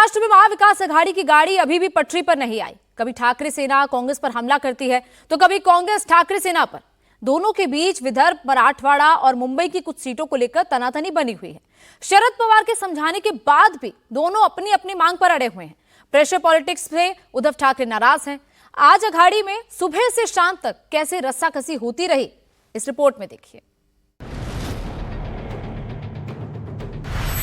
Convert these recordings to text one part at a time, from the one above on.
महाराष्ट्र में महाविकास आघाड़ी की गाड़ी अभी भी पटरी पर नहीं आई। कभी ठाकरे सेना कांग्रेस पर हमला करती है तो कभी कांग्रेस ठाकरे सेना पर। दोनों के बीच विदर्भ, मराठवाड़ा और मुंबई की कुछ सीटों को लेकर तनातनी बनी हुई है। शरद पवार के समझाने के बाद भी दोनों अपनी अपनी मांग पर अड़े हुए हैं। प्रेशर पॉलिटिक्स से उद्धव ठाकरे नाराज हैं। आज अघाड़ी में सुबह से शाम तक कैसे रस्साकसी होती रही, इस रिपोर्ट में देखिए।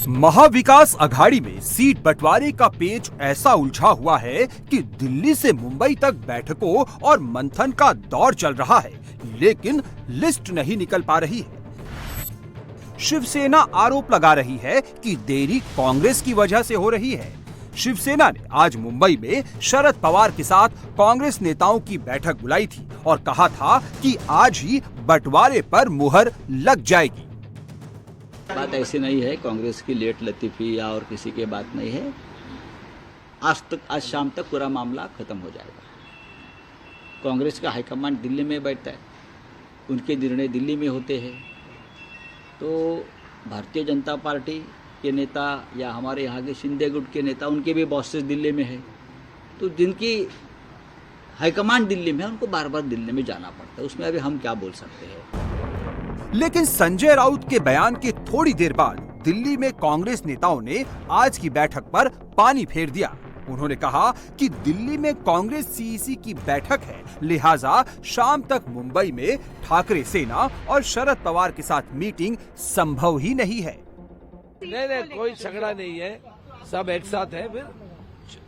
महाविकास अघाड़ी में सीट बंटवारे का पेच ऐसा उलझा हुआ है कि दिल्ली से मुंबई तक बैठकों और मंथन का दौर चल रहा है, लेकिन लिस्ट नहीं निकल पा रही है। शिवसेना आरोप लगा रही है कि देरी कांग्रेस की वजह से हो रही है। शिवसेना ने आज मुंबई में शरद पवार के साथ कांग्रेस नेताओं की बैठक बुलाई थी और कहा था कि आज ही बंटवारे पर मुहर लग जाएगी। बात ऐसी नहीं है, कांग्रेस की लेट लतीफी या और किसी की बात नहीं है। आज शाम तक पूरा मामला खत्म हो जाएगा। कांग्रेस का हाईकमांड दिल्ली में बैठता है, उनके निर्णय दिल्ली में होते हैं। तो भारतीय जनता पार्टी के नेता या हमारे यहाँ के शिंदे गुट के नेता, उनके भी बॉसेस दिल्ली में है। तो जिनकी हाईकमांड दिल्ली में है, उनको बार बार दिल्ली में जाना पड़ता है। उसमें अभी हम क्या बोल सकते हैं। लेकिन संजय राउत के बयान के थोड़ी देर बाद दिल्ली में कांग्रेस नेताओं ने आज की बैठक पर पानी फेर दिया। उन्होंने कहा कि दिल्ली में कांग्रेस सीईसी की बैठक है, लिहाजा शाम तक मुंबई में ठाकरे सेना और शरद पवार के साथ मीटिंग संभव ही नहीं है। नहीं, कोई झगड़ा नहीं है, सब एक साथ है। फिर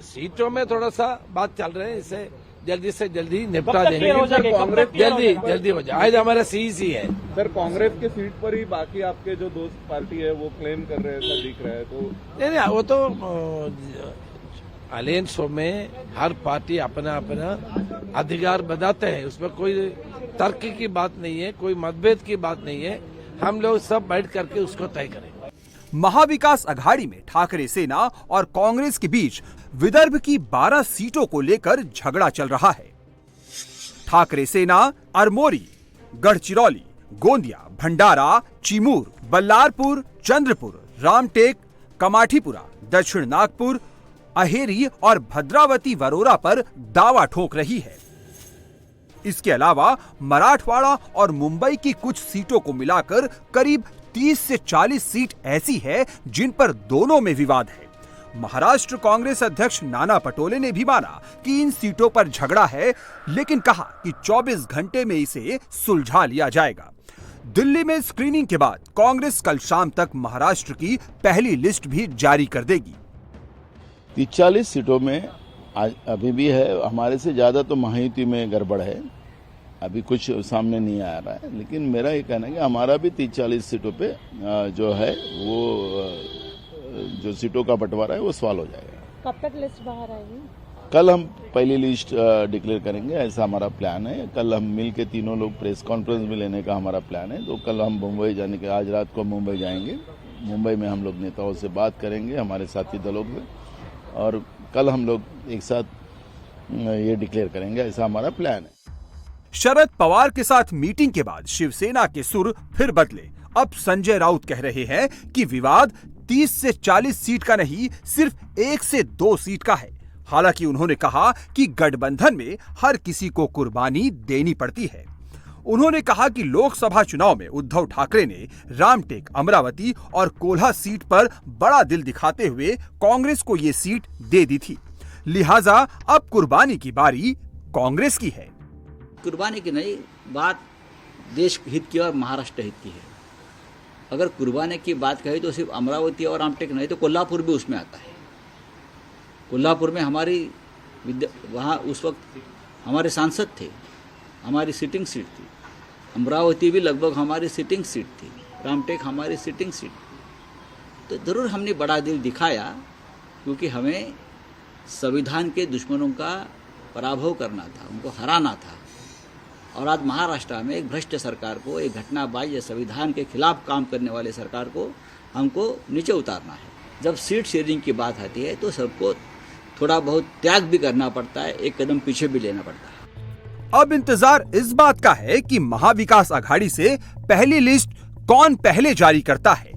सीटों में थोड़ा सा बात चल रहे हैं, इसे जल्दी से जल्दी निपटा देंगे। जल्दी हो जाए। आज हमारा सीईसी है। सर, कांग्रेस के सीट पर ही बाकी आपके जो दोस्त पार्टी है वो क्लेम कर रहे हैं, ऐसा दिख रहा है। तो नहीं, वो तो अलायंस में हर पार्टी अपना अपना अधिकार बताते हैं, उसमें कोई तर्क की बात नहीं है, कोई मतभेद की बात नहीं है। हम लोग सब बैठ करके उसको तय करेंगे। महाविकास अघाड़ी में ठाकरे सेना और कांग्रेस के बीच विदर्भ की 12 सीटों को लेकर झगड़ा चल रहा है। ठाकरे सेना अरमोरी, गढ़चिरौली, गोंदिया, भंडारा, चिमूर, बल्लारपुर, चंद्रपुर, रामटेक, कमाठीपुरा, दक्षिण नागपुर, अहेरी और भद्रावती वरोरा पर दावा ठोक रही है। इसके अलावा मराठवाड़ा और मुंबई की कुछ सीटों को मिलाकर करीब 30 से 40 सीट ऐसी है जिन पर दोनों में विवाद है। महाराष्ट्र कांग्रेस अध्यक्ष नाना पटोले ने भी माना कि इन सीटों पर झगड़ा है, लेकिन कहा कि 24 घंटे में इसे सुलझा लिया जाएगा। दिल्ली में स्क्रीनिंग के बाद कांग्रेस कल शाम तक महाराष्ट्र की पहली लिस्ट भी जारी कर देगी। 40 सीटों में अभी भी है, हमारे से ज्यादा तो महायुति में गड़बड़ है, अभी कुछ सामने नहीं आ रहा है। लेकिन मेरा ये कहना है कि हमारा भी 30-40 सीटों पे जो है वो जो सीटों का बंटवारा है वो सवाल हो जाएगा। कब तक लिस्ट बाहर आएगी? कल हम पहली लिस्ट डिक्लेयर करेंगे, ऐसा हमारा प्लान है। कल हम मिल के तीनों लोग प्रेस कॉन्फ्रेंस में लेने का हमारा प्लान है। तो कल हम मुंबई जाने के, आज रात को मुंबई जाएंगे। मुंबई में हम लोग नेताओं से बात करेंगे, हमारे साथी दलों से, और कल हम लोग एक साथ ये डिक्लेयर करेंगे, ऐसा हमारा प्लान है। शरद पवार के साथ मीटिंग के बाद शिवसेना के सुर फिर बदले। अब संजय राउत कह रहे हैं कि विवाद 30 से 40 सीट का नहीं, सिर्फ 1 से 2 सीट का है। हालांकि उन्होंने कहा कि गठबंधन में हर किसी को कुर्बानी देनी पड़ती है। उन्होंने कहा कि लोकसभा चुनाव में उद्धव ठाकरे ने रामटेक, अमरावती और कोल्हा सीट पर बड़ा दिल दिखाते हुए कांग्रेस को ये सीट दे दी थी, लिहाजा अब कुर्बानी की बारी कांग्रेस की है। कुर्बानी की नहीं, बात देश हित की और महाराष्ट्र हित की है। अगर कुर्बानी की बात कही तो सिर्फ अमरावती और रामटेक नहीं, तो कोल्हापुर भी उसमें आता है। कोल्हापुर में हमारी वहाँ उस वक्त हमारे सांसद थे, हमारी सिटिंग सीट थी। अमरावती भी लगभग हमारी सिटिंग सीट थी, रामटेक हमारी सिटिंग सीट थी। तो ज़रूर हमने बड़ा दिल दिखाया, क्योंकि हमें संविधान के दुश्मनों का पराभव करना था, उनको हराना था। और आज महाराष्ट्र में एक भ्रष्ट सरकार को, एक घटनाबाज संविधान के खिलाफ काम करने वाले सरकार को हमको नीचे उतारना है। जब सीट शेयरिंग की बात आती है तो सबको थोड़ा बहुत त्याग भी करना पड़ता है, एक कदम पीछे भी लेना पड़ता है। अब इंतजार इस बात का है कि महाविकास अघाड़ी से पहली लिस्ट कौन पहले जारी करता है।